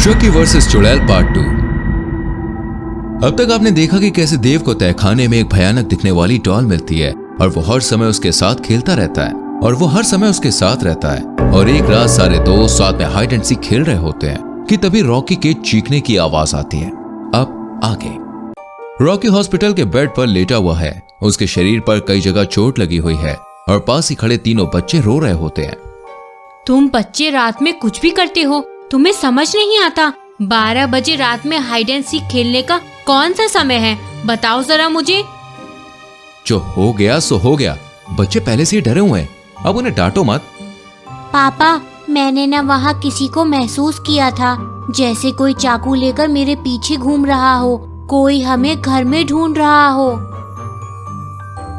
चकी versus चुड़ैल part 2। अब तक आपने देखा कि कैसे देव को तहखाने में एक भयानक दिखने वाली डॉल मिलती है और वो हर समय उसके साथ खेलता रहता है और एक रात सारे दोस्त साथ में हाइड एंड सीक खेल रहे होते हैं कि तभी रॉकी के चीखने की आवाज आती है। अब आगे रॉकी हॉस्पिटल के बेड पर लेटा हुआ है। उसके शरीर पर कई जगह चोट लगी हुई है और पास ही खड़े तीनों बच्चे रो रहे होते हैं। तुम बच्चे रात में कुछ भी करते हो, तुम्हें समझ नहीं आता। 12 बजे रात में हाइड एंड सीक खेलने का कौन सा समय है, बताओ जरा मुझे। जो हो गया सो हो गया, बच्चे पहले से ही डरे हुए हैं, अब उन्हें डांटो मत। पापा, मैंने ना वहाँ किसी को महसूस किया था, जैसे कोई चाकू लेकर मेरे पीछे घूम रहा हो, कोई हमें घर में ढूंढ रहा हो।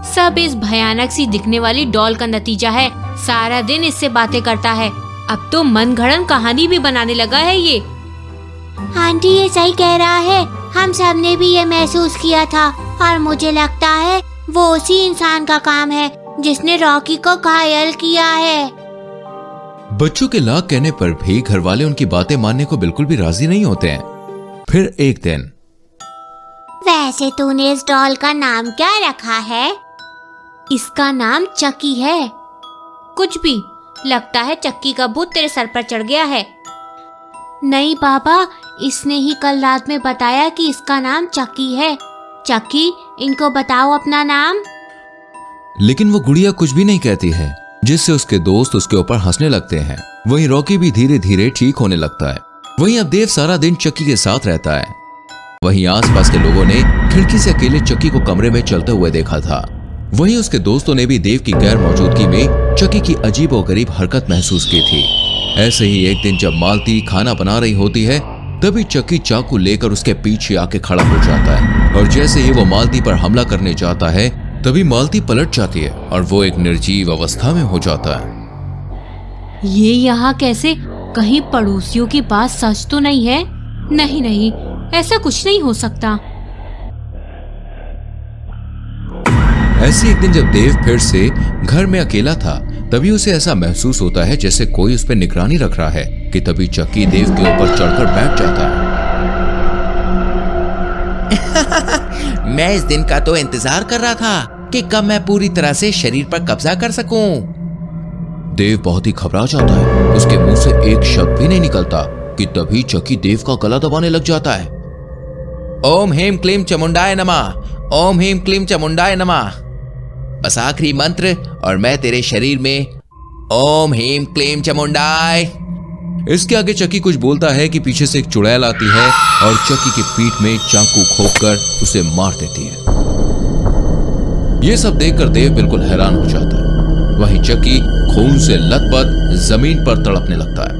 सब इस भयानक सी दिखने वाली डॉल का नतीजा है। सारा दिन इससे बातें करता है। अब तो मनगढ़ंत कहानी भी बनाने लगा है ये। आंटी ये सही कह रहा है, हम सब ने भी ये महसूस किया था और मुझे लगता है वो उसी इंसान का काम है जिसने रॉकी को घायल किया है। बच्चों के लाख कहने पर भी घर वाले उनकी बातें मानने को बिल्कुल भी राजी नहीं होते हैं। फिर एक दिन, वैसे तूने इस डॉल का नाम क्या रखा है? इसका नाम चक्की है। कुछ भी, लगता है चक्की का भूत तेरे सर पर चढ़ गया है। नहीं पापा, इसने ही कल रात में बताया कि इसका नाम चक्की है। चक्की, इनको बताओ अपना नाम। लेकिन वो गुड़िया कुछ भी नहीं कहती है, जिससे उसके दोस्त उसके ऊपर हंसने लगते हैं। वहीं रॉकी भी धीरे धीरे ठीक होने लगता है। वहीं अब देव सारा दिन चक्की के साथ रहता है। वहीं आसपास के लोगों ने खिड़की से अकेले चक्की को कमरे में चलते हुए देखा था। वहीं उसके दोस्तों ने भी देव की गैर मौजूदगी में चक्की की अजीबोगरीब हरकत महसूस की थी। ऐसे ही एक दिन जब मालती खाना बना रही होती है, तभी चक्की चाकू लेकर उसके पीछे आके खड़ा हो जाता है और जैसे ही वो मालती पर हमला करने जाता है, तभी मालती पलट जाती है और वो एक निर्जीव अवस्था में हो जाता है। ये यहाँ कैसे? कहीं पड़ोसियों की बात सच तो नहीं है? नहीं, ऐसा कुछ नहीं हो सकता। ऐसे एक दिन जब देव फिर से घर में अकेला था, तभी उसे ऐसा महसूस होता है जैसे कोई उस पर निगरानी रख रहा है कि तभी चक्की देव के ऊपर चढ़कर बैठ जाता है। मैं इस दिन का तो इंतजार कर रहा था कि कब मैं पूरी तरह से शरीर पर कब्जा कर सकूं। देव बहुत ही घबरा जाता है। उसके मुंह से एक शब्द भी नहीं निकलता कि तभी चक्की देव का गला दबाने लग जाता है। ओम ह्रीं क्लीं चामुंडाय नमः, ओम ह्रीं क्लीं चामुंडाय नमः। बस आखिरी मंत्र और मैं तेरे शरीर में ओम ह्रीं क्लीं चामुंडाय। इसके आगे चक्की कुछ बोलता है कि पीछे से एक चुड़ैल आती है और चक्की की पीठ में चाकू घोंपकर उसे मार देती है। ये सब देखकर देव बिल्कुल हैरान हो जाता है। वहीं चक्की खून से लथपथ जमीन पर तड़पने लगता है।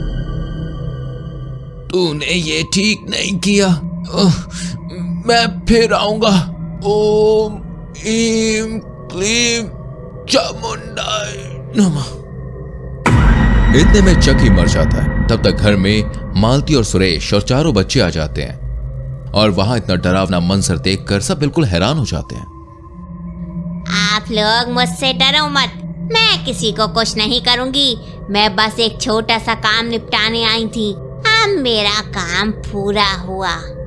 तूने ये ठीक नहीं किया, मैं फिर आऊंगा। ओम ह्रीं क्लीं चामुंडाय नमः। इतने में चक्की मर जाता है। तब तक घर में मालती और सुरेश और चारों बच्चे आ जाते हैं और वहां इतना डरावना मंजर देखकर सब बिल्कुल हैरान हो जाते हैं। आप लोग मुझसे डरो मत, मैं किसी को कुछ नहीं करूंगी। मैं बस एक छोटा सा काम निपटाने आई थी। अब मेरा काम पूरा हुआ।